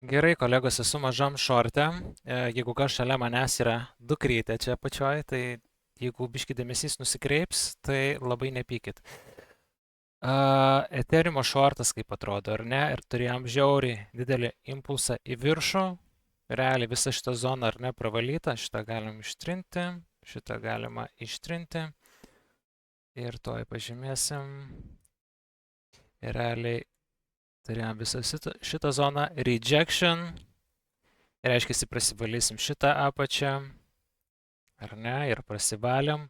Gerai, kolegos, esu mažam šorte. Jeigu kas šalia manęs yra dukrytė čia pačioj, tai jeigu biški dėmesys nusikreips, tai labai nepykit. Ethereum šortas kaip atrodo, ar ne? Ir turėjom žiauriai didelį impulsą į viršų. Realiai visa šita zona, ar ne, pravalyta. Šitą galim ištrinti, šitą galima ištrinti. Ir toj pažymėsim. Ir realiai turėjom visą šitą zoną. Rejection. Reiškia, prasivalysim šitą apačią, ar ne, ir prasivalėm.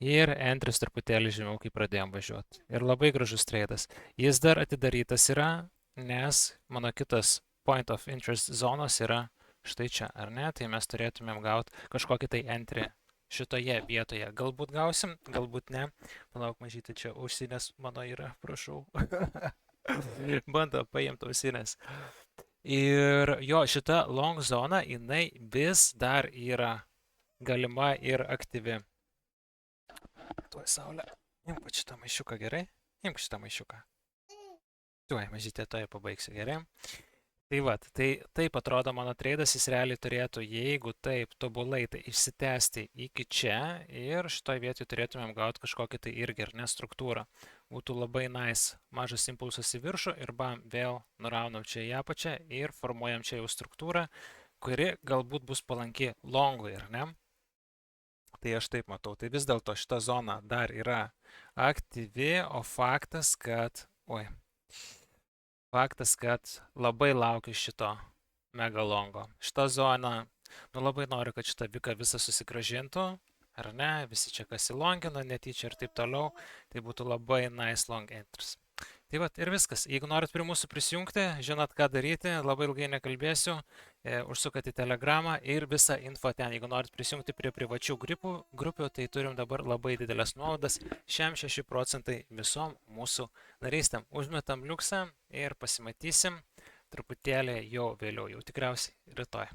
Ir entris truputėlį žemiau, kai pradėjom važiuoti. Ir labai gražus treidas. Jis dar atidarytas yra, nes mano kitas point of interest zonos yra štai čia, ar ne? Tai mes turėtumėm gauti kažkokį tai entry šitoje vietoje. Galbūt gausim, galbūt ne. Palauk, mažytė, čia ausinės mano yra, prašau. Bando paimti ausinės. Ir jo, šita long zona, jinai vis dar yra galima ir aktyvi. Tuoj saulė. Imk šitą maišiuką, gerai? Imk šitą maišiuką. Tuoj, mažytė, tuoj pabaigsiu, gerai? Tai va, tai taip atrodo mano treidas, jis realiai turėtų, jeigu taip tobulai, tai išsitęsti iki čia ir šitoj vietoj turėtumėm gauti kažkokį tai irgi, ar ne, struktūrą. Būtų labai nice, mažas impulsas į viršų ir bam, vėl nuraunam čia į apačią ir formuojam čia jau struktūrą, kuri galbūt bus palanki longui, ar ne? Tai aš taip matau, tai vis dėlto šita zona dar yra aktyvi, o faktas, kad labai laukiu šito mega longo. Šita zona, labai noriu, kad šita vika visą susigražintų, ar ne, visi čia kas įlongina, netyčia ir taip toliau, tai būtų labai nice long entries. Tai va, ir viskas. Jeigu norit prie mūsų prisijungti, žinot ką daryti, labai ilgai nekalbėsiu, užsukat į Telegramą ir visą info ten. Jeigu norit prisijungti prie privačių grupių, tai turim dabar labai didelės nuolaidas, 6% visom mūsų narystėm. Užmetam liuksą ir pasimatysim truputėlį jau vėliau, jau tikriausiai rytoj.